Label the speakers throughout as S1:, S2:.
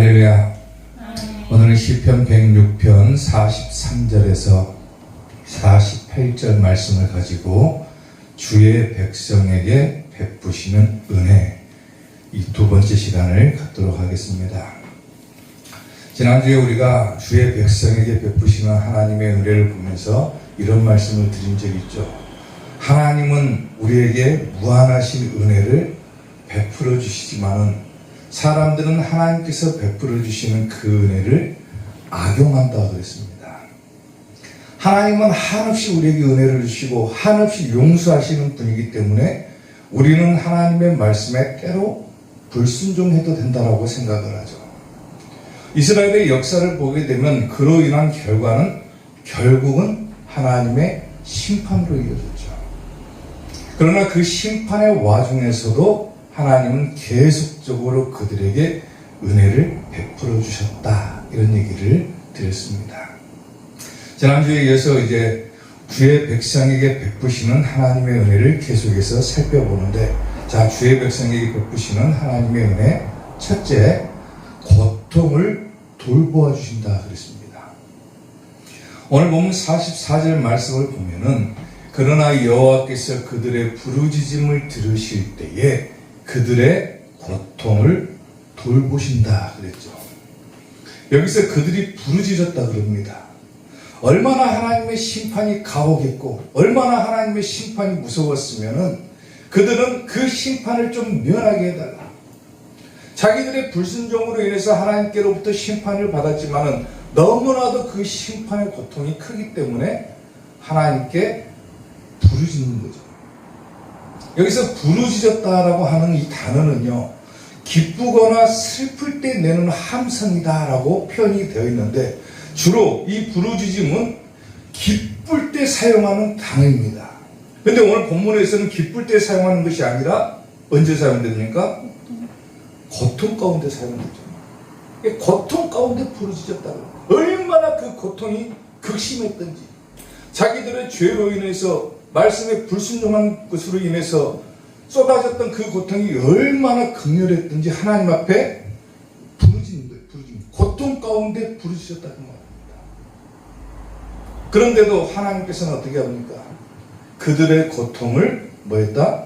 S1: 할렐루야. 오늘은 시편 106편 43절에서 48절 말씀을 가지고 주의 백성에게 베푸시는 은혜, 이 두 번째 시간을 갖도록 하겠습니다. 지난주에 우리가 주의 백성에게 베푸시는 하나님의 은혜를 보면서 이런 말씀을 드린 적이 있죠. 하나님은 우리에게 무한하신 은혜를 베풀어 주시지만은 사람들은 하나님께서 베풀어 주시는 그 은혜를 악용한다 그랬습니다. 하나님은 한없이 우리에게 은혜를 주시고 한없이 용서하시는 분이기 때문에 우리는 하나님의 말씀에 때로 불순종해도 된다라고 생각을 하죠. 이스라엘의 역사를 보게 되면 그로 인한 결과는 결국은 하나님의 심판으로 이어졌죠. 그러나 그 심판의 와중에서도 하나님은 계속적으로 그들에게 은혜를 베풀어 주셨다, 이런 얘기를 드렸습니다. 지난주에 이어서 이제 주의 백성에게 베푸시는 하나님의 은혜를 계속해서 살펴보는데, 자, 주의 백성에게 베푸시는 하나님의 은혜, 첫째, 고통을 돌보아 주신다 그랬습니다. 오늘 보면 44절 말씀을 보면은, 그러나 여호와께서 그들의 부르짖음을 들으실 때에 그들의 고통을 돌보신다 그랬죠. 여기서 그들이 부르짖었다 그럽니다. 얼마나 하나님의 심판이 가혹했고 얼마나 하나님의 심판이 무서웠으면은 그들은 그 심판을 좀 면하게 해달라. 자기들의 불순종으로 인해서 하나님께로부터 심판을 받았지만은 너무나도 그 심판의 고통이 크기 때문에 하나님께 부르짖는 거죠. 여기서 부르짖었다라고 하는 이 단어는요, 기쁘거나 슬플 때 내는 함성이다라고 표현이 되어 있는데, 주로 이 부르짖음은 기쁠 때 사용하는 단어입니다. 그런데 오늘 본문에서는 기쁠 때 사용하는 것이 아니라 언제 사용됩니까? 고통 가운데 사용되죠. 고통 가운데 부르짖었다고. 얼마나 그 고통이 극심했던지, 자기들의 죄로 인해서 말씀에 불순종한 것으로 인해서 쏟아졌던 그 고통이 얼마나 극렬했든지 하나님 앞에 부르짖는 거예요. 고통 가운데 부르짖었다는 말입니다. 그런데도 하나님께서는 어떻게 합니까? 그들의 고통을 뭐했다?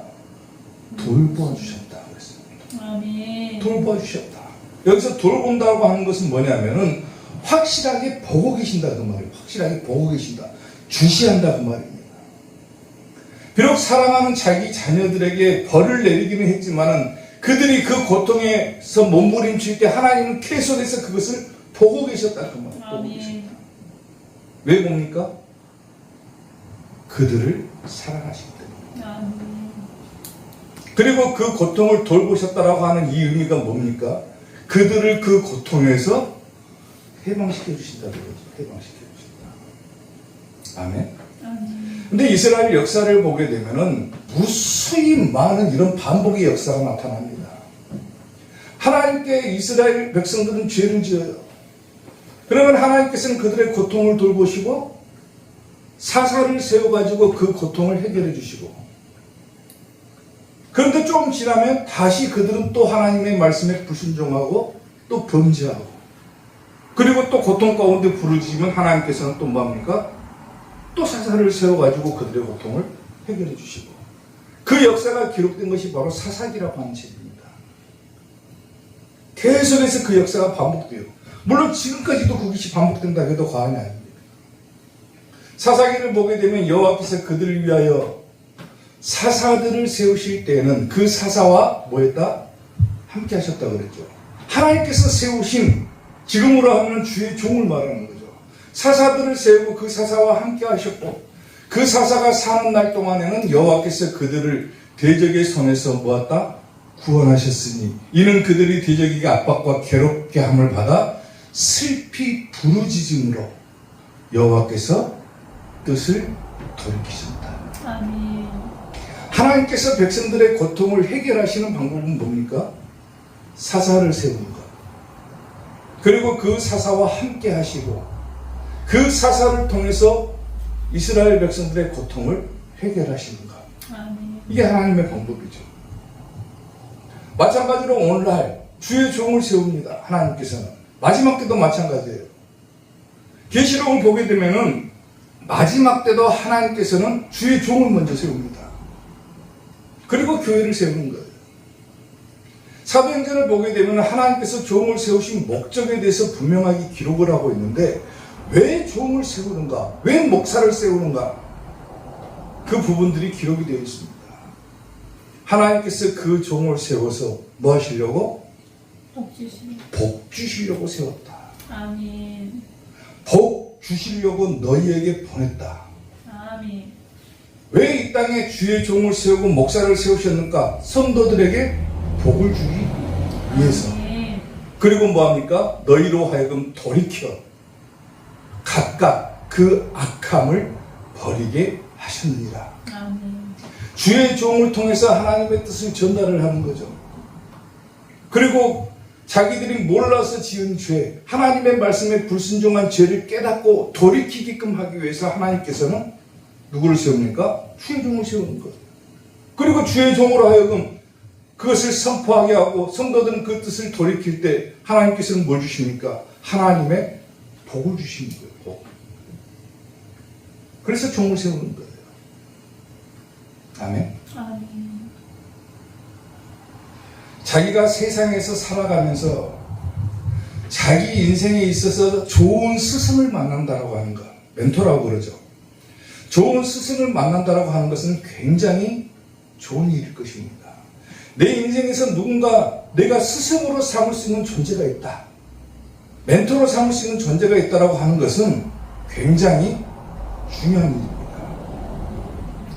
S1: 돌보아 주셨다 그랬습니다.
S2: 아멘.
S1: 돌보아 주셨다. 여기서 돌본다고 하는 것은 뭐냐면은 확실하게 보고 계신다 그 말이에요. 확실하게 보고 계신다. 주시한다 그 말입니다. 비록 사랑하는 자기 자녀들에게 벌을 내리기는 했지만은 그들이 그 고통에서 몸부림칠 때 하나님은 계속해서 그것을 보고 계셨다 그 말이에요. 보고 계셨다. 왜 봅니까? 그들을 사랑하시기 때문에. 그리고 그 고통을 돌보셨다라고 하는 이 의미가 뭡니까? 그들을 그 고통에서 해방시켜 주신다는 거죠. 해방시켜 주신다. 아멘. 근데 이스라엘 역사를 보게 되면은 무수히 많은 이런 반복의 역사가 나타납니다. 하나님께 이스라엘 백성들은 죄를 지어요. 그러면 하나님께서는 그들의 고통을 돌보시고 사사를 세워가지고 그 고통을 해결해 주시고, 그런데 좀 지나면 다시 그들은 또 하나님의 말씀에 불순종하고 또 범죄하고, 그리고 또 고통 가운데 부르짖으면 하나님께서는 또 뭐합니까? 또 사사를 세워가지고 그들의 고통을 해결해 주시고, 그 역사가 기록된 것이 바로 사사기라고 하는 책입니다. 계속해서 그 역사가 반복돼요. 물론 지금까지도 그것이 반복된다 해도 과언이 아닙니다. 사사기를 보게 되면 여호와께서 그들을 위하여 사사들을 세우실 때에는 그 사사와 뭐했다? 함께 하셨다 그랬죠. 하나님께서 세우신, 지금으로 하면 주의 종을 말하는 거죠. 사사들을 세우고 그 사사와 함께 하셨고, 그 사사가 사는 날 동안에는 여호와께서 그들을 대적의 손에서 모았다 구원하셨으니 이는 그들이 대적에게 압박과 괴롭게 함을 받아 슬피 부르짖음으로 여호와께서 뜻을 돌이키셨다.
S2: 아멘.
S1: 하나님께서 백성들의 고통을 해결하시는 방법은 뭡니까? 사사를 세우는 것, 그리고 그 사사와 함께 하시고 그 사사를 통해서 이스라엘 백성들의 고통을 해결하시는 것.
S2: 아멘.
S1: 이게 하나님의 방법이죠. 마찬가지로 오늘날 주의 종을 세웁니다. 하나님께서는. 마지막 때도 마찬가지예요. 계시록을 보게 되면은 마지막 때도 하나님께서는 주의 종을 먼저 세웁니다. 그리고 교회를 세우는 거예요. 사도행전을 보게 되면 하나님께서 종을 세우신 목적에 대해서 분명하게 기록을 하고 있는데 왜 종을 세우는가? 왜 목사를 세우는가? 그 부분들이 기록이 되어 있습니다. 하나님께서 그 종을 세워서 뭐 하시려고? 복 주시려고 세웠다.
S2: 아멘.
S1: 복 주시려고 너희에게 보냈다.
S2: 아멘.
S1: 왜 이 땅에 주의 종을 세우고 목사를 세우셨는가? 성도들에게 복을 주기 위해서.
S2: 아멘.
S1: 그리고 뭐합니까? 너희로 하여금 돌이켜 각각 그 악함을 버리게 하셨느니라.
S2: 아멘.
S1: 주의 종을 통해서 하나님의 뜻을 전달을 하는 거죠. 그리고 자기들이 몰라서 지은 죄, 하나님의 말씀에 불순종한 죄를 깨닫고 돌이키게끔 하기 위해서 하나님께서는 누구를 세웁니까? 주의 종을 세우는 거예요. 그리고 주의 종으로 하여금 그것을 선포하게 하고 성도들은 그 뜻을 돌이킬 때 하나님께서는 뭘 주십니까? 하나님의 복을 주시는 거예요. 복. 그래서 종을 세우는 거예요. 아멘.
S2: 아멘.
S1: 자기가 세상에서 살아가면서 자기 인생에 있어서 좋은 스승을 만난다라고 하는 것, 멘토라고 그러죠. 좋은 스승을 만난다라고 하는 것은 굉장히 좋은 일일 것입니다. 내 인생에서 누군가 내가 스승으로 삼을 수 있는 존재가 있다. 멘토로 삼을 수 있는 존재가 있다라고 하는 것은 굉장히 중요한 일입니다.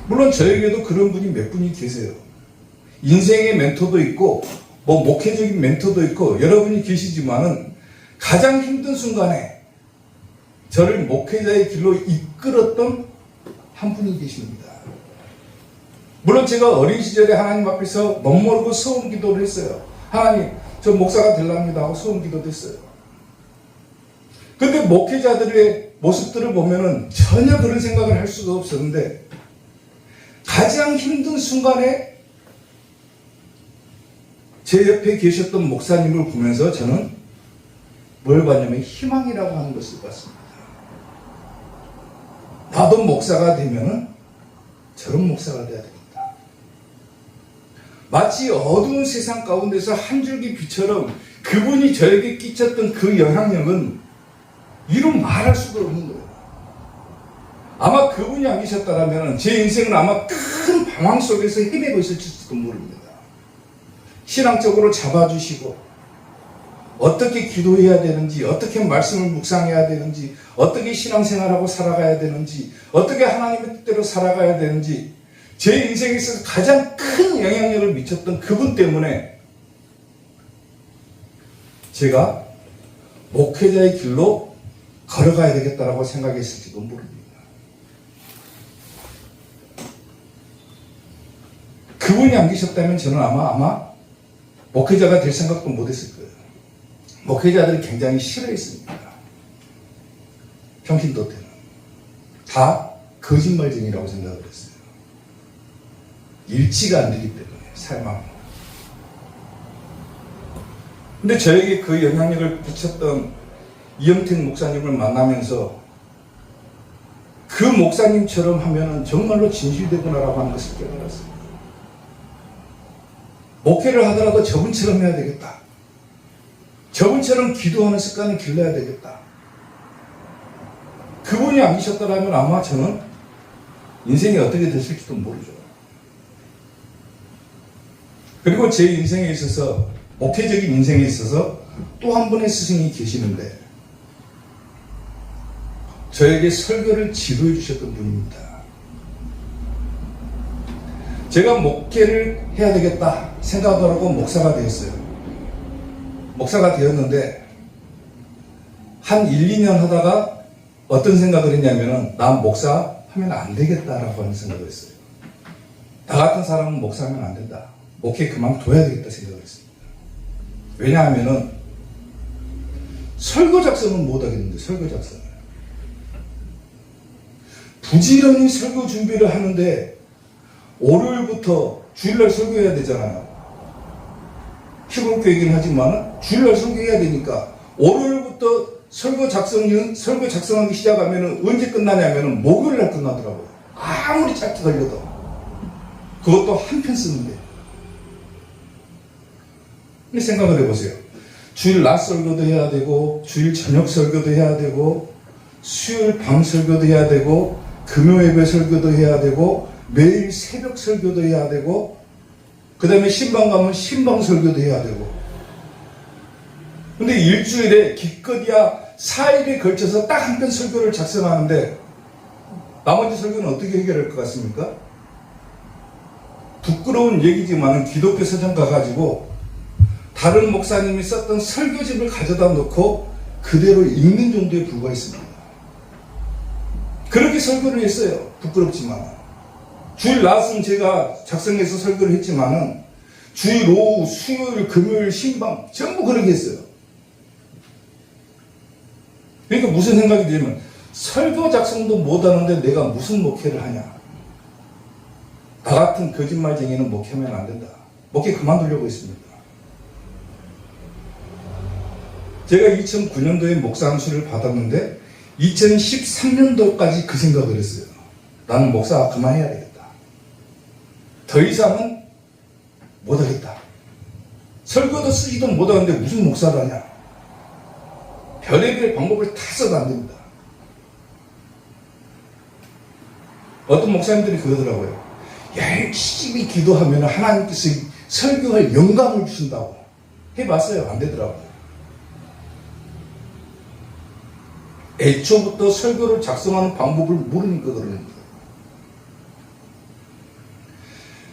S1: 물론 저에게도 그런 분이 몇 분이 계세요. 인생의 멘토도 있고 목회적인 멘토도 있고 여러분이 계시지만은 가장 힘든 순간에 저를 목회자의 길로 이끌었던 한 분이 계십니다. 물론 제가 어린 시절에 하나님 앞에서 멋모르고 소원 기도를 했어요. 하나님, 저 목사가 되랍니다 하고 소원 기도도 했어요. 근데 목회자들의 모습들을 보면은 전혀 그런 생각을 할 수가 없었는데 가장 힘든 순간에 제 옆에 계셨던 목사님을 보면서 저는 뭘 봤냐면 희망이라고 하는 것을 봤습니다. 나도 목사가 되면은 저런 목사가 돼야 되겠다. 마치 어두운 세상 가운데서 한 줄기 빛처럼 그분이 저에게 끼쳤던 그 영향력은 이루 말할 수가 없는 거예요. 아마 그분이 안 계셨다면 제 인생은 아마 큰 방황 속에서 헤매고 있을지도 모릅니다. 신앙적으로 잡아주시고 어떻게 기도해야 되는지, 어떻게 말씀을 묵상해야 되는지, 어떻게 신앙생활하고 살아가야 되는지, 어떻게 하나님의 뜻대로 살아가야 되는지 제 인생에 있어서 가장 큰 영향력을 미쳤던 그분 때문에 제가 목회자의 길로 걸어가야 되겠다라고 생각했을지도 모릅니다. 그분이 안 계셨다면 저는 아마 목회자가 될 생각도 못했을 거예요. 목회자들이 굉장히 싫어했습니다. 평신도 때는. 다 거짓말쟁이라고 생각을 했어요. 일치가 안 되기 때문에, 삶하고. 근데 저에게 그 영향력을 미쳤던 이영택 목사님을 만나면서 그 목사님처럼 하면은 정말로 진실되구나라고 하는 것을 깨달았어요. 목회를 하더라도 저분처럼 해야 되겠다. 저분처럼 기도하는 습관을 길러야 되겠다. 그분이 안 계셨더라면 아마 저는 인생이 어떻게 됐을지도 모르죠. 그리고 제 인생에 있어서, 목회적인 인생에 있어서 또 한 분의 스승이 계시는데 저에게 설교를 지도해 주셨던 분입니다. 제가 목회를 해야 되겠다 생각을 하고 목사가 되었어요. 목사가 되었는데 한 1, 2년 하다가 어떤 생각을 했냐면은 난 목사 하면 안 되겠다라고 하는 생각을 했어요. 나 같은 사람은 목사하면 안 된다. 목회 그만둬야 되겠다 생각을 했습니다. 왜냐하면은 설교 작성은 못 하겠는데, 설교 작성을. 부지런히 설교 준비를 하는데 월요일부터 주일날 설교해야 되잖아요. 시골교회이긴 하지만 주일날 설교해야 되니까 월요일부터 설교 작성하기 시작하면 언제 끝나냐면 목요일날 끝나더라고요. 아무리 짧게 걸려도. 그것도 한 편 쓰는데. 근데 생각을 해보세요. 주일 낮 설교도 해야 되고, 주일 저녁 설교도 해야 되고, 수요일 밤 설교도 해야 되고, 금요 예배 설교도 해야 되고, 매일 새벽 설교도 해야 되고, 그 다음에 신방 가면 신방 설교도 해야 되고. 근데 일주일에 기껏이야 4일에 걸쳐서 딱 한 편 설교를 작성하는데, 나머지 설교는 어떻게 해결할 것 같습니까? 부끄러운 얘기지만 기독교 서점 가가지고 다른 목사님이 썼던 설교집을 가져다 놓고 그대로 읽는 정도에 불과했습니다. 그렇게 설교를 했어요. 부끄럽지만. 주일 낮은 제가 작성해서 설교를 했지만은 주일 오후, 수요일, 금요일, 신방 전부 그렇게 했어요. 그러니까 무슨 생각이 들면 설교 작성도 못하는데 내가 무슨 목회를 하냐. 나 같은 거짓말쟁이는 목회하면 안 된다. 목회 그만두려고 했습니다. 제가 2009년도에 목사 안수를 받았는데 2013년도까지 그 생각을 했어요. 나는 목사 그만해야 되겠다. 더 이상은 못하겠다. 설교도 쓰지도 못하는데 무슨 목사를 하냐. 별의별 방법을 다 써도 안 됩니다. 어떤 목사님들이 그러더라고요. 열심히 기도하면 하나님께서 설교할 영감을 주신다고. 해봤어요. 안 되더라고요. 애초부터 설교를 작성하는 방법을 모르니까 그러는 거예요.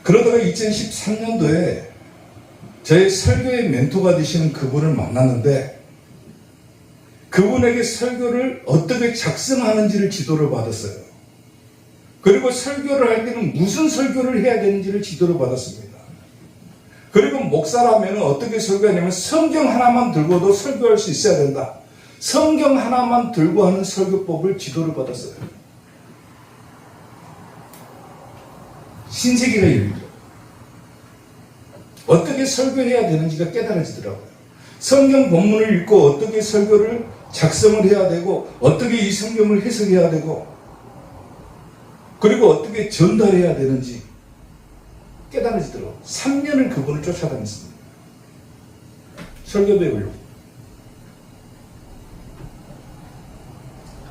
S1: 그러다가 2013년도에 저의 설교의 멘토가 되시는 그분을 만났는데 그분에게 설교를 어떻게 작성하는지를 지도를 받았어요. 그리고 설교를 할 때는 무슨 설교를 해야 되는지를 지도를 받았습니다. 그리고 목사라면 어떻게 설교하냐면 성경 하나만 들고도 설교할 수 있어야 된다. 성경 하나만 들고 하는 설교법을 지도를 받았어요. 신세계가 열리죠. 어떻게 설교해야 되는지가 깨달아지더라고요. 성경 본문을 읽고 어떻게 설교를 작성을 해야 되고 어떻게 이 성경을 해석해야 되고 그리고 어떻게 전달해야 되는지 깨달아지더라고요. 3년을 그분을 쫓아다녔습니다. 설교 배우려고.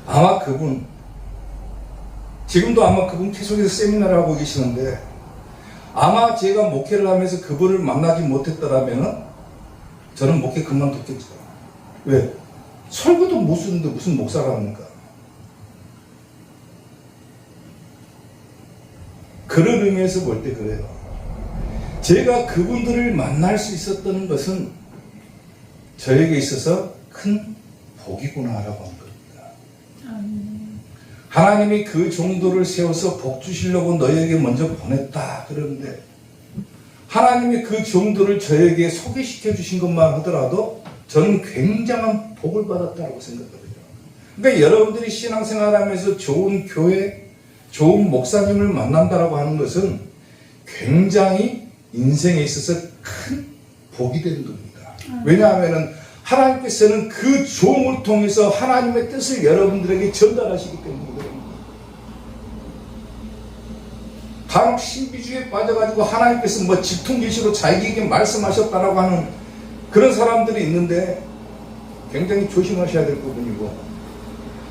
S1: 아마 그분 지금도 아마 그분 계속해서 세미나를 하고 계시는데 아마 제가 목회를 하면서 그분을 만나지 못했더라면 저는 목회 그만뒀겠죠. 왜? 설교도 못 쓰는데 무슨 목사가 합니까? 그런 의미에서 볼 때 그래요. 제가 그분들을 만날 수 있었던 것은 저에게 있어서 큰 복이구나라고 하는 겁니다. 하나님이 그 종도를 세워서 복 주시려고 너에게 먼저 보냈다 그러는데 하나님이 그 종도를 저에게 소개시켜 주신 것만 하더라도 저는 굉장한 복을 받았다고 생각합니다. 그러니까 여러분들이 신앙생활하면서 좋은 교회, 좋은 목사님을 만난다라고 하는 것은 굉장히 인생에 있어서 큰 복이 되는 겁니다. 왜냐하면 하나님께서는 그 종을 통해서 하나님의 뜻을 여러분들에게 전달하시기 때문에 그럽니다. 간혹 신비주의에 빠져가지고 하나님께서 뭐 직통계시로 자기에게 말씀하셨다라고 하는 그런 사람들이 있는데 굉장히 조심하셔야 될 부분이고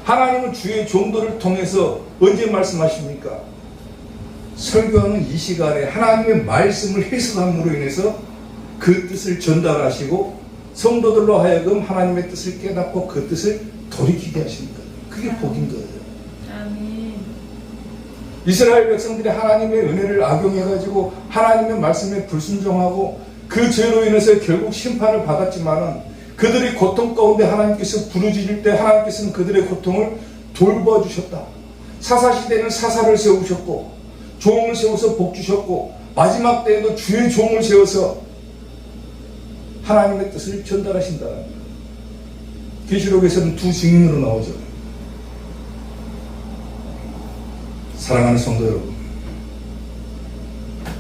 S1: 하나님은 주의 종도를 통해서 언제 말씀하십니까? 설교하는 이 시간에 하나님의 말씀을 해석함으로 인해서 그 뜻을 전달하시고 성도들로 하여금 하나님의 뜻을 깨닫고 그 뜻을 돌이키게 하십니다. 그게 복인 거예요.
S2: 아멘.
S1: 이스라엘 백성들이 하나님의 은혜를 악용해가지고 하나님의 말씀에 불순종하고 그 죄로 인해서 결국 심판을 받았지만은 그들이 고통 가운데 하나님께서 부르짖을 때 하나님께서는 그들의 고통을 돌봐주셨다. 사사시대는 사사를 세우셨고 종을 세워서 복 주셨고 마지막 때에도 주의 종을 세워서 하나님의 뜻을 전달하신다는 거예요. 계시록에서는 두 증인으로 나오죠. 사랑하는 성도 여러분,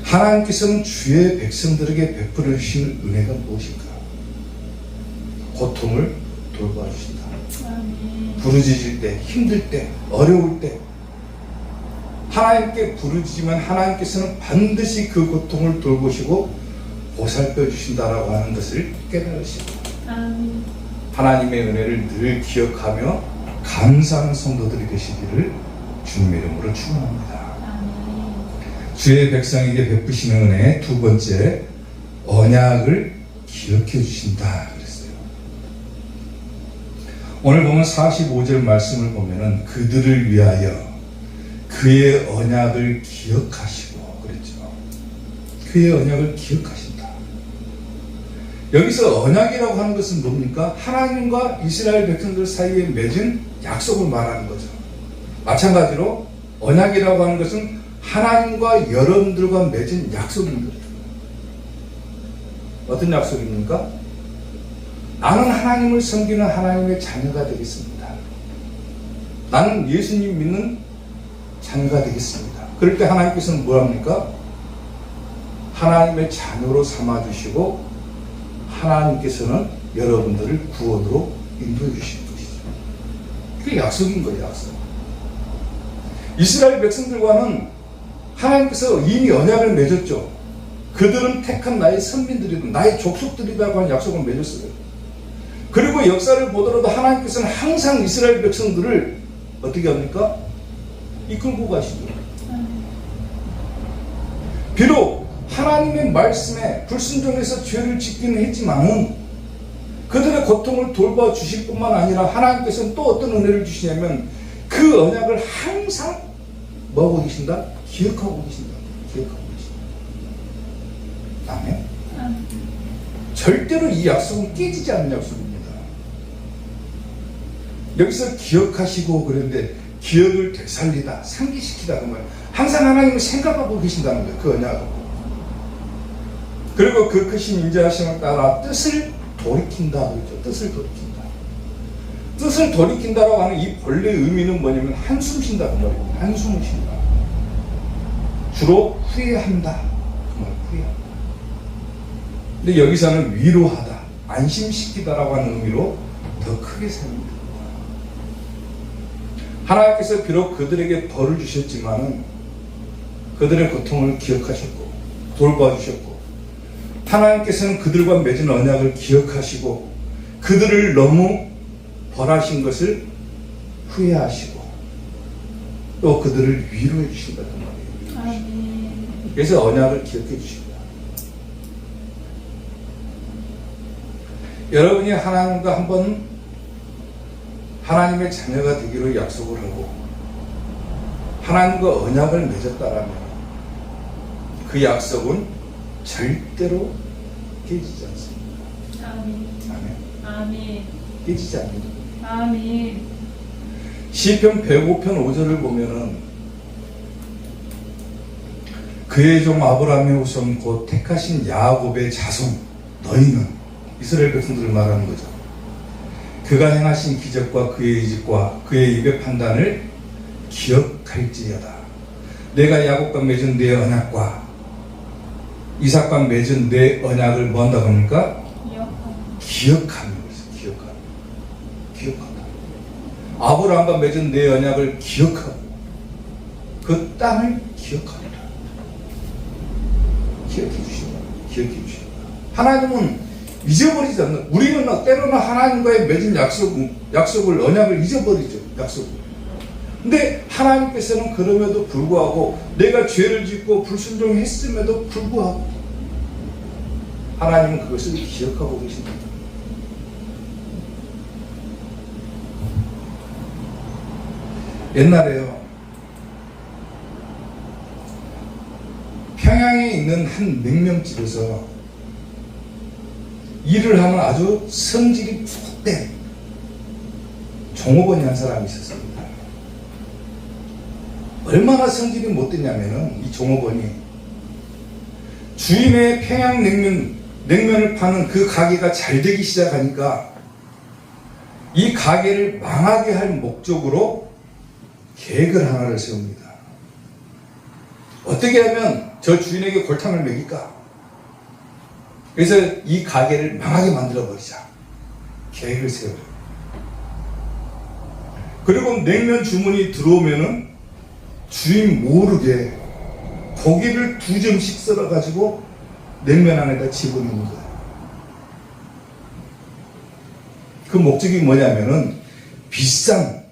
S1: 하나님께서는 주의 백성들에게 베풀어 주신 은혜가 무엇인가? 고통을 돌봐주신다.
S2: 아멘.
S1: 부르짖을 때, 힘들 때, 어려울 때 하나님께 부르짖으면 하나님께서는 반드시 그 고통을 돌보시고 보살펴 주신다라고 하는 것을 깨달으시고
S2: 아멘.
S1: 하나님의 은혜를 늘 기억하며 감사하는 성도들이 되시기를 주님의 이름으로 축원합니다.
S2: 아멘.
S1: 주의 백성에게 베푸시는 은혜 두 번째, 언약을 기억해 주신다 그랬어요. 오늘 보면 45절 말씀을 보면은 그들을 위하여 그의 언약을 기억하시고 그랬죠. 그의 언약을 기억하신다. 여기서 언약이라고 하는 것은 뭡니까? 하나님과 이스라엘 백성들 사이에 맺은 약속을 말하는 거죠. 마찬가지로 언약이라고 하는 것은 하나님과 여러분들과 맺은 약속입니다. 어떤 약속입니까? 나는 하나님을 섬기는 하나님의 자녀가 되겠습니다. 나는 예수님 믿는 자녀가 되겠습니다. 그럴 때 하나님께서는 뭐합니까? 하나님의 자녀로 삼아주시고 하나님께서는 여러분들을 구원으로 인도해 주시는 것이죠. 그게 약속인 거예요, 약속. 이스라엘 백성들과는 하나님께서 이미 언약을 맺었죠. 그들은 택한 나의 선민들이다, 나의 족속들이라고 하는 약속을 맺었어요. 그리고 역사를 보더라도 하나님께서는 항상 이스라엘 백성들을 어떻게 합니까? 이끌고 가시죠. 비록 하나님의 말씀에 불순종해서 죄를 짓기는 했지만은 그들의 고통을 돌봐주실 뿐만 아니라 하나님께서는 또 어떤 은혜를 주시냐면 그 언약을 항상 뭐하고 계신다? 기억하고 계신다. 기억하고 계신다. 아멘. 절대로 이 약속은 깨지지 않는 약속입니다. 여기서 기억하시고 그런데 기억을 되살리다, 상기시키다 그 말. 항상 하나님을 생각하고 계신다는 거예요. 그 언약을. 그리고 그 크신 인자하심을 따라 뜻을 돌이킨다 그랬죠. 뜻을 돌이킨다. 뜻을 돌이킨다라고 하는 이 본래 의미는 뭐냐면 한숨 쉰다 그 말입니다. 한숨을 쉰다. 주로 후회한다. 그 말, 후회한다. 근데 여기서는 위로하다, 안심시키다라고 하는 의미로 더 크게 사용됩니다. 하나님께서 비록 그들에게 벌을 주셨지만은 그들의 고통을 기억하셨고 돌봐주셨고 하나님께서는 그들과 맺은 언약을 기억하시고 그들을 너무 벌하신 것을 후회하시고 또 그들을 위로해 주신다는 말이에요.
S2: 아멘.
S1: 그래서 언약을 기억해 주십니다. 여러분이 하나님과 한번 하나님의 자녀가 되기로 약속을 하고 하나님과 언약을 맺었다라면 그 약속은 절대로 깨지지 않습니다.
S2: 아멘.
S1: 아멘.
S2: 아멘.
S1: 깨지지 않습니다.
S2: 아멘.
S1: 시편 105편 5절을 보면은 그의 종 아브라함의 후손 곧 택하신 야곱의 자손 너희는 이스라엘 백성들을 말하는 거죠. 그가 행하신 기적과 그의 이직과 그의 입의 판단을 기억할지어다. 내가 야곱과 맺은 내 언약과 이삭과 맺은 내 언약을 뭐 한다고 합니까? 기억하는 것이죠. 기억한다. 아브라함과 맺은 내 언약을 기억하고 그 땅을 기억합니다. 기억해 주신다. 기억해 주신다. 하나님은 잊어버리지 않는, 우리는 때로는 하나님과의 맺은 약속을, 언약을 잊어버리죠. 약속을. 근데 하나님께서는 그럼에도 불구하고 내가 죄를 짓고 불순종했음에도 불구하고 하나님은 그것을 기억하고 계신다. 옛날에요, 평양에 있는 한 냉면집에서 일을 하는 아주 성질이 푹된 종업원이 한 사람이 있었습니다. 얼마나 성질이 못됐냐면은 이 종업원이 주인의 평양냉면을 파는 그 가게가 잘 되기 시작하니까 이 가게를 망하게 할 목적으로 계획을 하나를 세웁니다. 어떻게 하면 저 주인에게 골탕을 먹일까? 그래서 이 가게를 망하게 만들어 버리자. 계획을 세워요. 그리고 냉면 주문이 들어오면은 주인 모르게 고기를 2점씩 썰어가지고 냉면 안에다 집어넣는 거예요. 그 목적이 뭐냐면은 비싼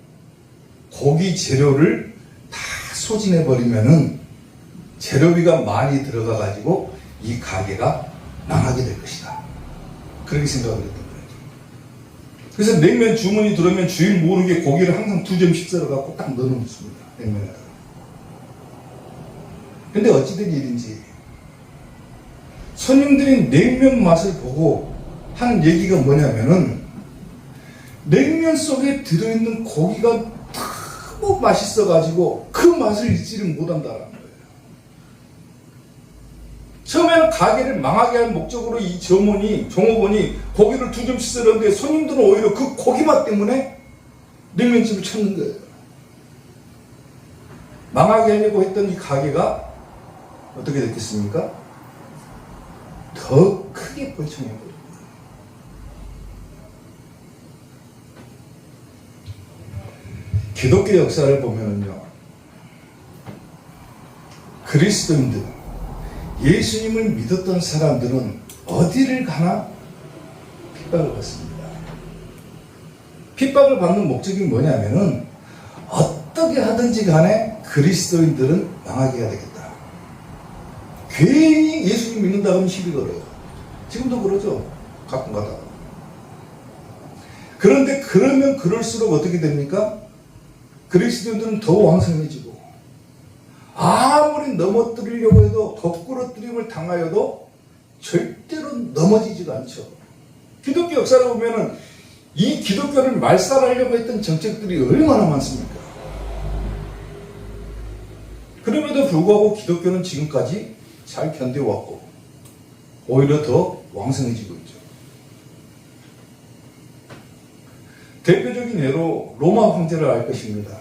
S1: 고기 재료를 다 소진해버리면은 재료비가 많이 들어가가지고 이 가게가 망하게 될 것이다. 그렇게 생각을 했던 거예요. 그래서 냉면 주문이 들어오면 주인 모르게 고기를 항상 2점씩 썰어갖고 딱 넣어놓습니다. 냉면에다가. 근데 어찌된 일인지 손님들이 냉면 맛을 보고 하는 얘기가 뭐냐면은 냉면 속에 들어있는 고기가 너무 맛있어가지고 그 맛을 잊지를 못한다는 거예요. 처음에는 가게를 망하게 할 목적으로 이 종업원이 고기를 2점씩 썰었는데 손님들은 오히려 그 고기 맛 때문에 냉면집을 찾는 거예요. 망하게 하려고 했던 이 가게가 어떻게 됐겠습니까? 더 크게 번창해버린 거예요. 기독교 역사를 보면은요, 그리스도인들, 예수님을 믿었던 사람들은 어디를 가나 핍박을 받습니다. 핍박을 받는 목적이 뭐냐면은 어떻게 하든지 간에 그리스도인들은 망하게 해야 되겠다. 괜히 예수님 믿는다 하면 시비 걸어요. 지금도 그러죠. 가끔 가다가. 그런데 그러면 그럴수록 어떻게 됩니까? 그리스도인들은 더 왕성해지고 아무리 넘어뜨리려고 해도 거꾸로뜨림을 당하여도 절대로 넘어지지가 않죠. 기독교 역사를 보면은 이 기독교를 말살하려고 했던 정책들이 얼마나 많습니까? 그럼에도 불구하고 기독교는 지금까지 잘 견뎌왔고 오히려 더 왕성해지고 있죠. 대표적인 예로 로마 황제를 알 것입니다.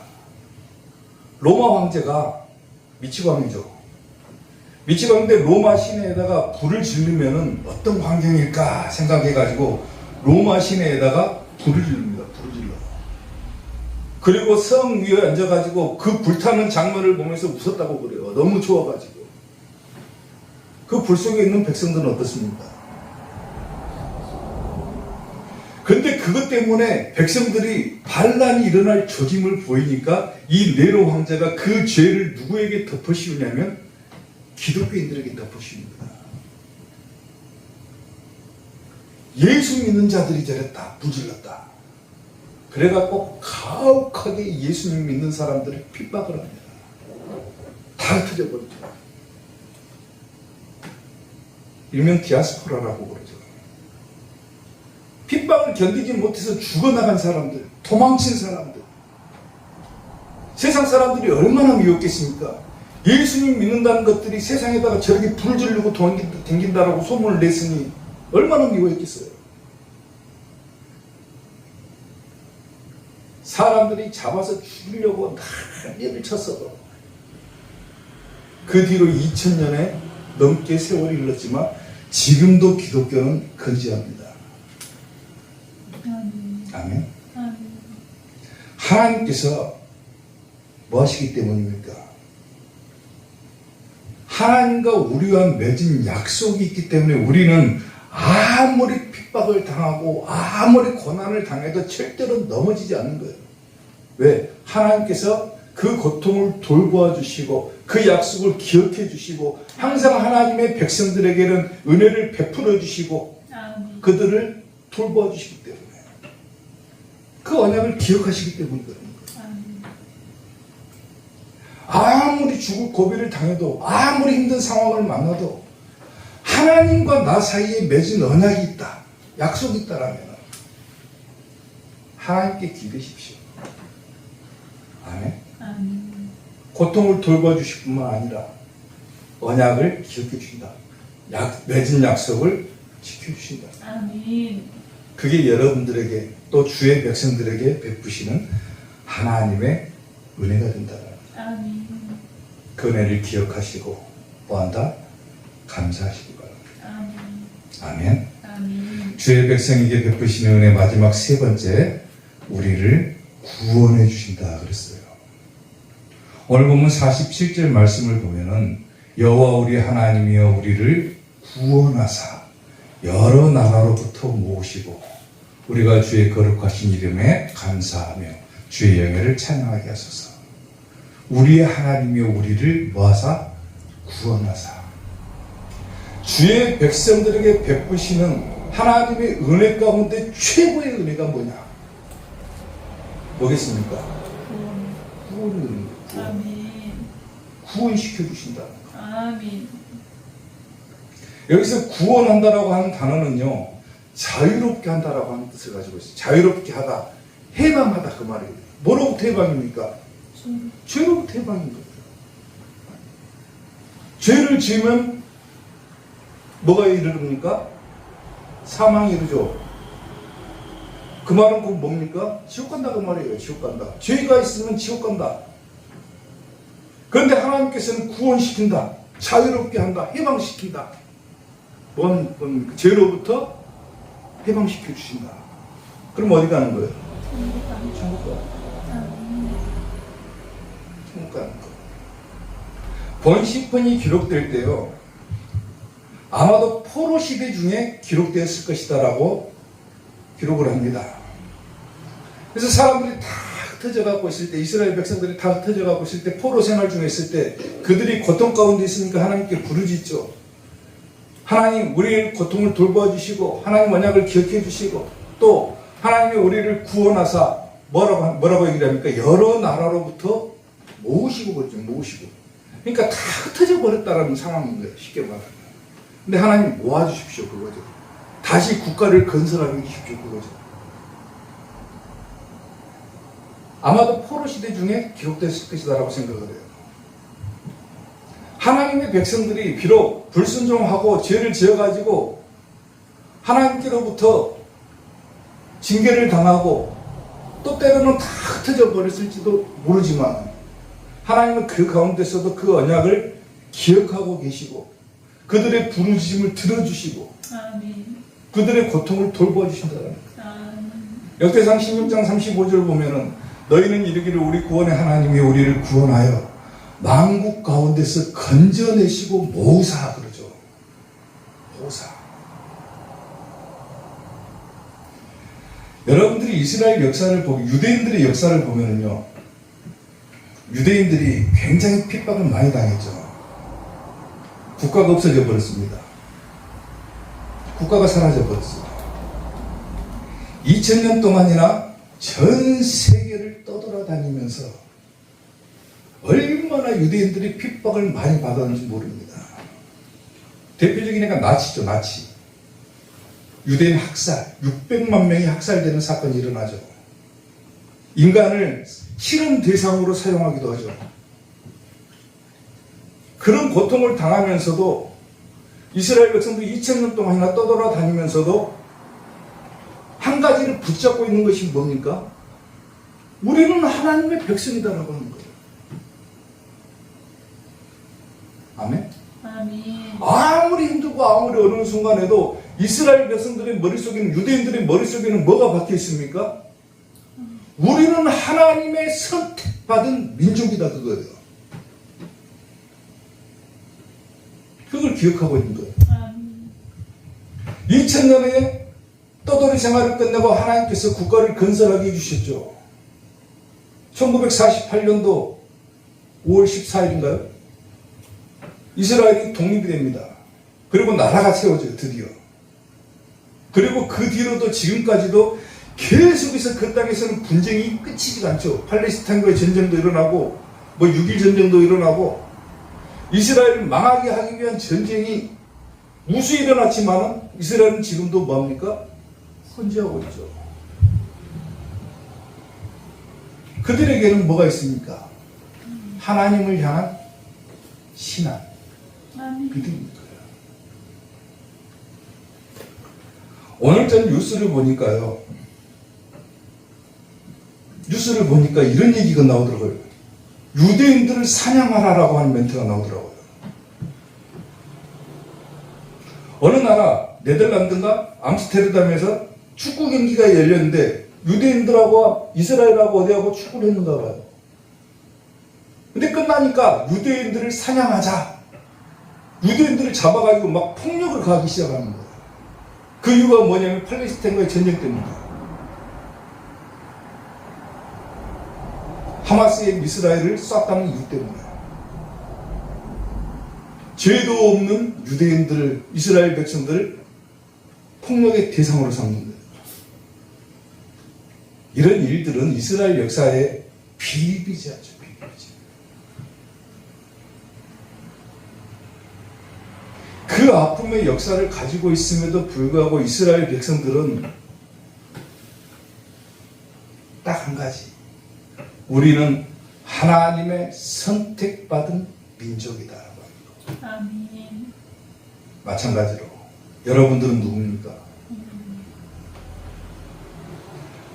S1: 로마 황제가 미치광이죠. 미치광인데 로마 시내에다가 불을 지르면은 어떤 광경일까 생각해가지고 로마 시내에다가 불을 지릅니다. 불을 질러. 그리고 성 위에 앉아가지고 그 불타는 장면을 보면서 웃었다고 그래요. 너무 좋아가지고. 그 불 속에 있는 백성들은 어떻습니까? 근데 그것 때문에 백성들이 반란이 일어날 조짐을 보이니까 이 네로 황제가 그 죄를 누구에게 덮어씌우냐면 기독교인들에게 덮어씌웁니다. 예수 믿는 자들이 저랬다, 부질렀다. 그래갖고 가혹하게 예수님 믿는 사람들을 핍박을 합니다. 다 흩어져버리죠. 일명 디아스포라라고 그러죠. 핍박을 견디지 못해서 죽어나간 사람들, 도망친 사람들. 세상 사람들이 얼마나 미웠겠습니까? 예수님 믿는다는 것들이 세상에다가 저렇게 불을 지르고 댕긴다라고 소문을 냈으니 얼마나 미워했겠어요? 사람들이 잡아서 죽이려고 난리를 쳤어도 그 뒤로 2000년에 넘게 세월이 흘렀지만 지금도 기독교는 건재합니다. 아멘. 하나님께서 뭐 하시기 때문입니까? 하나님과 우리와 맺은 약속이 있기 때문에 우리는 아무리 핍박을 당하고 아무리 고난을 당해도 절대로 넘어지지 않는 거예요. 왜? 하나님께서 그 고통을 돌보아 주시고 그 약속을 기억해 주시고 항상 하나님의 백성들에게는 은혜를 베풀어 주시고 그들을 돌보아 주시기 때문에 그 언약을 기억하시기 때문이거든요. 아무리 죽을 고비를 당해도 아무리 힘든 상황을 만나도 하나님과 나 사이에 맺은 언약이 있다, 약속이 있다라면 하나님께 기대십시오. 아멘. 고통을 돌봐주실 뿐만 아니라 언약을 기억해 주신다. 맺은 약속을 지켜주신다.
S2: 아멘.
S1: 그게 여러분들에게 또 주의 백성들에게 베푸시는 하나님의 은혜가 된다.
S2: 아멘.
S1: 그 은혜를 기억하시고 뭐한다? 감사하시기 바랍니다.
S2: 아멘.
S1: 아멘.
S2: 아멘.
S1: 주의 백성에게 베푸시는 은혜 마지막 세 번째, 우리를 구원해 주신다 그랬어요. 오늘 보면 47절 말씀을 보면은 여호와 우리 하나님이여 우리를 구원하사 여러 나라로부터 모으시고 우리가 주의 거룩하신 이름에 감사하며 주의 영예를 찬양하게 하소서. 우리의 하나님이여 우리를 뭐하사? 구원하사. 주의 백성들에게 베푸시는 하나님의 은혜 가운데 최고의 은혜가 뭐냐? 뭐겠습니까? 구원을
S2: 아멘.
S1: 구원시켜 주신다.
S2: 아멘.
S1: 여기서 구원한다라고 하는 단어는요, 자유롭게 한다라고 하는 뜻을 가지고 있어요. 자유롭게 하다, 해방하다 그 말이에요. 뭐로부터 해방입니까? 죄로부터 해방인 거예요. 죄를 지으면 뭐가 이르릅니까? 사망이 이르죠. 그 말은 곧 뭡니까? 지옥 간다 그 말이에요. 지옥 간다. 죄가 있으면 지옥 간다. 그런데 하나님께서는 구원시킨다. 자유롭게 한다. 해방시킨다. 뭔 죄로부터 해방시켜 주신다. 그럼 어디 가는 거예요? 천국 가는 거예요. 천국 가는 거예요. 번시편이 기록될 때요, 아마도 포로 시대 중에 기록되었을 것이다라고 기록을 합니다. 그래서 사람들이 다 흩어져 갖고 있을 때, 이스라엘 백성들이 다 흩어져 갖고 있을 때, 포로 생활 중에 있을 때 그들이 고통 가운데 있으니까 하나님께 부르짖죠. 하나님 우리의 고통을 돌보아 주시고 하나님 언약을 기억해 주시고 또 하나님이 우리를 구원하사 뭐라고 얘기를 합니까? 여러 나라로부터 모으시고 그랬죠. 모으시고. 그러니까 다 흩어져 버렸다라는 상황인 거예요. 쉽게 말하면. 근데 하나님 모아주십시오. 그거죠. 다시 국가를 건설하게 해주십시오. 그거죠. 아마도 포로 시대 중에 기록됐을 것이다라고 생각을 해요. 하나님의 백성들이 비록 불순종하고 죄를 지어가지고 하나님께로부터 징계를 당하고 또 때로는 다 흩어져 버렸을지도 모르지만 하나님은 그 가운데서도 그 언약을 기억하고 계시고 그들의 부르짖음을 들어주시고
S2: 아멘.
S1: 그들의 고통을 돌봐주신다는 거예요.
S2: 아멘.
S1: 역대상 16장 35절 보면은 너희는 이르기를 우리 구원의 하나님이 우리를 구원하여 만국 가운데서 건져내시고 모으사 그러죠. 모으사. 여러분들이 이스라엘 역사를 보고 유대인들의 역사를 보면은요, 유대인들이 굉장히 핍박을 많이 당했죠. 국가가 없어져 버렸습니다. 국가가 사라져 버렸어요. 2000년 동안이나 전 세계를 떠돌아다니면서 얼마나 유대인들이 핍박을 많이 받았는지 모릅니다. 대표적인 애가 나치죠. 나치. 유대인 학살, 600만 명이 학살되는 사건이 일어나죠. 인간을 실험 대상으로 사용하기도 하죠. 그런 고통을 당하면서도 이스라엘 백성들이 2000년 동안이나 떠돌아다니면서도 한 가지를 붙잡고 있는 것이 뭡니까? 우리는 하나님의 백성이다라고 하는 거예요. 아멘?
S2: 아멘.
S1: 아무리 힘들고 아무리 어려운 순간에도 이스라엘 백성들의 머릿속에는, 유대인들의 머릿속에는 뭐가 박혀 있습니까? 우리는 하나님의 선택받은 민족이다 그거예요. 그걸 기억하고 있는 거예요.
S2: 아멘.
S1: 2000년에 떠돌이 생활을 끝내고 하나님께서 국가를 건설하게 해주셨죠. 1948년도 5월 14일인가요? 이스라엘이 독립이 됩니다. 그리고 나라가 세워져요. 드디어. 그리고 그 뒤로도 지금까지도 계속해서 그 땅에서는 분쟁이 끝이지 않죠. 팔레스타인과의 전쟁도 일어나고 6.1 전쟁도 일어나고 이스라엘을 망하게 하기 위한 전쟁이 무수히 일어났지만 이스라엘은 지금도 뭡니까? 혼재하고 있죠. 그들에게는 뭐가 있습니까? 하나님을 향한 신앙.
S2: 아멘.
S1: 믿음입니다. 오늘 전 뉴스를 보니까 이런 얘기가 나오더라고요. 유대인들을 사냥하라라고 하는 멘트가 나오더라고요. 어느 나라 네덜란드인가 암스테르담에서 축구 경기가 열렸는데 유대인들하고 이스라엘하고 어디하고 축구를 했는가 봐요. 근데 끝나니까 유대인들을 사냥하자. 유대인들을 잡아가지고 막 폭력을 가하기 시작하는 거예요. 그 이유가 뭐냐면 팔레스타인과의 전쟁 때문이에요. 하마스의 이스라엘을 쐈다는 이유 때문에. 죄도 없는 유대인들, 이스라엘 백성들을 폭력의 대상으로 삼는 거예요. 이런 일들은 이스라엘 역사의 비일비재하죠. 비일비재. 그 아픔의 역사를 가지고 있음에도 불구하고 이스라엘 백성들은 딱 한 가지. 우리는 하나님의 선택받은 민족이다.
S2: 아멘.
S1: 마찬가지로 여러분들은 누굽니까?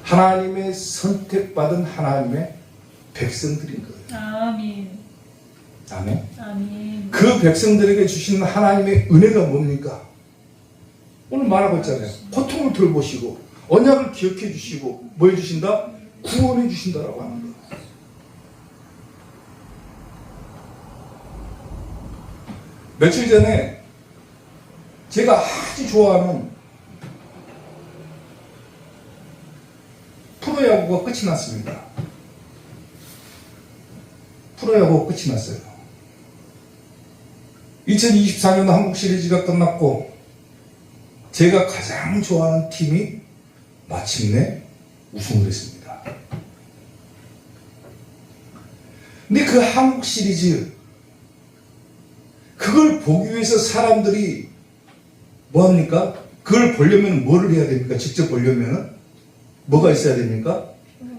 S1: 하나님의 선택받은 하나님의 백성들인 거예요.
S2: 아멘.
S1: 아멘.
S2: 아멘.
S1: 그 백성들에게 주시는 하나님의 은혜가 뭡니까? 오늘 말하고 있잖아요. 고통을 돌보시고 언약을 기억해 주시고 뭐 해주신다? 구원해 주신다라고 하는 거예요. 며칠 전에 제가 아주 좋아하는 프로야구가 끝이 났습니다. 프로야구가 끝이 났어요. 2024년 한국 시리즈가 끝났고 제가 가장 좋아하는 팀이 마침내 우승을 했습니다. 근데 그 한국 시리즈 그걸 보기 위해서 사람들이 뭐합니까? 그걸 보려면 뭐를 해야 됩니까? 직접 보려면 뭐가 있어야 됩니까?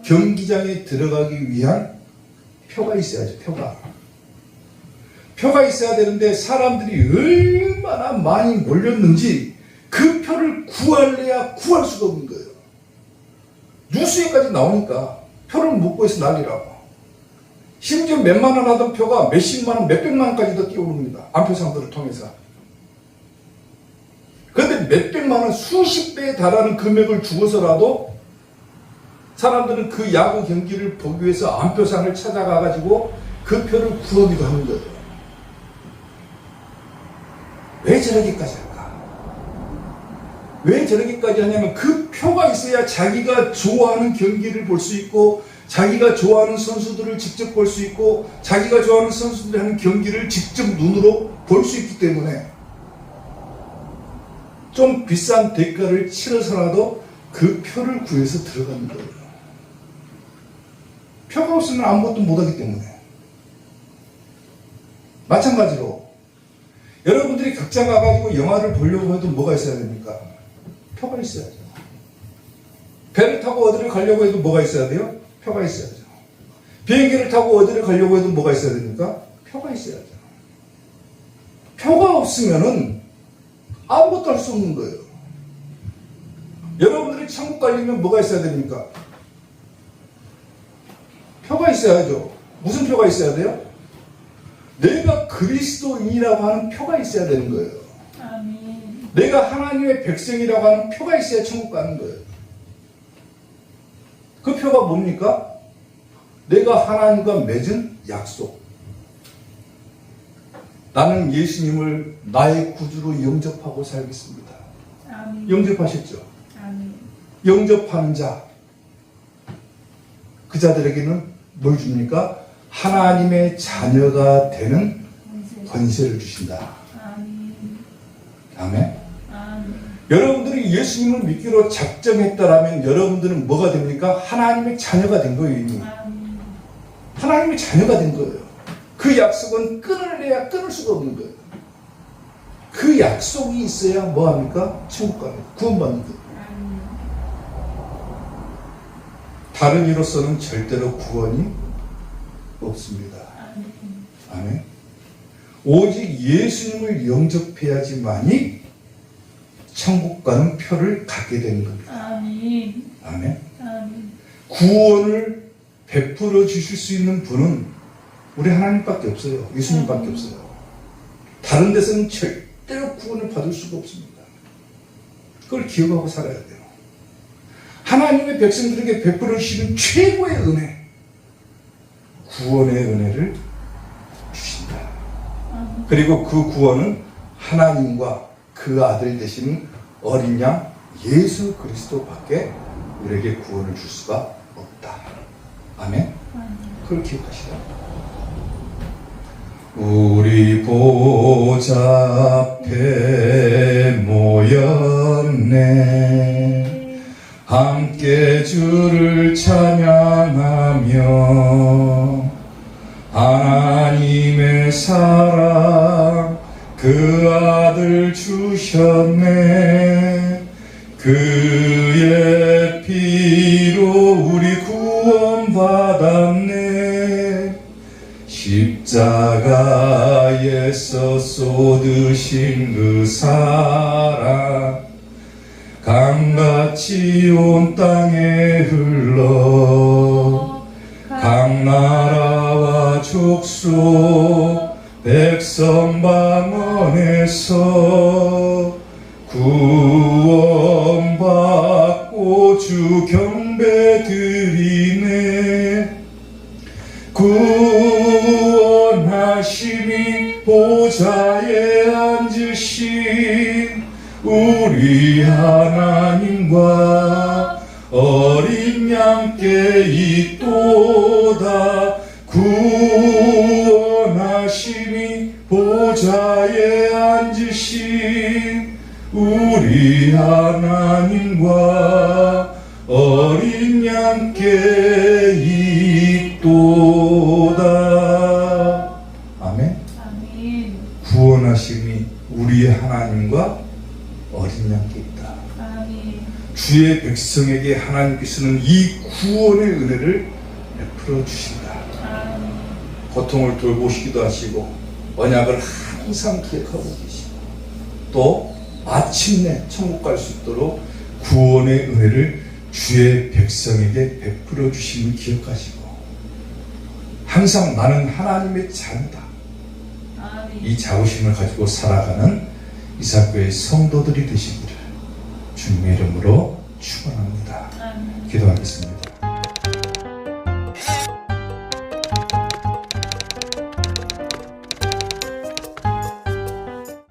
S1: 경기장에 들어가기 위한 표가 있어야죠. 표가 있어야 되는데 사람들이 얼마나 많이 몰렸는지 그 표를 구할래야 구할 수가 없는 거예요. 뉴스에까지 나오니까 표를 못 구해서 난리라고. 심지어 몇만 원 하던 표가 몇십만 원, 몇백만 원까지도 뛰어오릅니다. 안표상들을 통해서. 그런데 몇백만 원, 수십 배에 달하는 금액을 주고서라도 사람들은 그 야구 경기를 보기 위해서 안표상을 찾아가가지고 그 표를 구하기도 하는 거예요. 왜 저러기까지 할까? 왜 저러기까지 하냐면 그 표가 있어야 자기가 좋아하는 경기를 볼 수 있고 자기가 좋아하는 선수들을 직접 볼 수 있고 자기가 좋아하는 선수들이 하는 경기를 직접 눈으로 볼 수 있기 때문에 좀 비싼 대가를 치러서라도 그 표를 구해서 들어가는 거예요. 표가 없으면 아무것도 못하기 때문에. 마찬가지로 여러분들이 극장 가가지고 영화를 보려고 해도 뭐가 있어야 됩니까? 표가 있어야죠. 배를 타고 어디를 가려고 해도 뭐가 있어야 돼요? 표가 있어야죠. 비행기를 타고 어디를 가려고 해도 뭐가 있어야 됩니까? 표가 있어야죠. 표가 없으면은 아무것도 할 수 없는 거예요. 여러분들이 천국 가려면 뭐가 있어야 됩니까? 표가 있어야죠. 무슨 표가 있어야 돼요? 내가 그리스도인이라고 하는 표가 있어야 되는 거예요.
S2: 아멘.
S1: 내가 하나님의 백성이라고 하는 표가 있어야 천국 가는 거예요. 그 표가 뭡니까? 내가 하나님과 맺은 약속. 나는 예수님을 나의 구주로 영접하고 살겠습니다.
S2: 아멘.
S1: 영접하셨죠?
S2: 아멘.
S1: 영접하는 자. 그 자들에게는 뭘 줍니까? 하나님의 자녀가 되는 권세를 주신다.
S2: 아멘.
S1: 아멘.
S2: 아멘.
S1: 여러분들이 예수님을 믿기로 작정했다라면 여러분들은 뭐가 됩니까? 하나님의 자녀가 된 거예요. 이미.
S2: 아멘.
S1: 하나님의 자녀가 된 거예요. 그 약속은 끊을래야 끊을 수가 없는 거예요. 그 약속이 있어야 뭐합니까? 천국 갑니다. 구원받는 거예요.
S2: 아멘.
S1: 다른 이로서는 절대로 구원이 없습니다.
S2: 아멘.
S1: 아멘. 오직 예수님을 영접해야지만이 천국 가는 표를 갖게 되는 겁니다.
S2: 아멘.
S1: 아멘.
S2: 아멘.
S1: 구원을 베풀어 주실 수 있는 분은 우리 하나님밖에 없어요. 예수님밖에 없어요. 다른 데서는 절대로 구원을 받을 수가 없습니다. 그걸 기억하고 살아야 돼요. 하나님의 백성들에게 베풀어 주시는 최고의 은혜, 구원의 은혜를 주신다. 그리고 그 구원은 하나님과 그 아들 되시는 어린 양 예수 그리스도밖에 우리에게 구원을 줄 수가 없다. 아멘. 그걸 기억하시라. 우리 보좌 앞에 모였네. 함께 주를 찬양하며 하나님의 사랑 그 아들 주셨네. 그의 피로 우리 구원받았네. 십자가에서 쏟으신 그 사랑 강같이 온 땅에 흘러 각 나라와 족속 백성 방언에서 구원받고 주 경배 드리네. 구원하심이 보좌에 앉으신 우리 하나님과 어린 양께 있도다. 구원하심이 보좌에 앉으신 우리 하나님과 어린 양께 있도다. 아멘.
S2: 아멘.
S1: 구원하심이 우리 하나님과 어린 양께 있다.
S2: 아멘.
S1: 주의 백성에게 하나님께서는 이 구원의 은혜를 베풀어 주신다.
S2: 아멘.
S1: 고통을 돌보시기도 하시고 언약을 항상 기억하고 계시고 또 마침내 천국 갈 수 있도록 구원의 은혜를 주의 백성에게 베풀어 주심을 기억하시고 항상 나는 하나님의 자녀다.
S2: 아멘.
S1: 이 자부심을 가지고 살아가는 이사교의 성도들이 되시기를 주님의 이름으로 축원합니다.
S2: 아멘.
S1: 기도하겠습니다.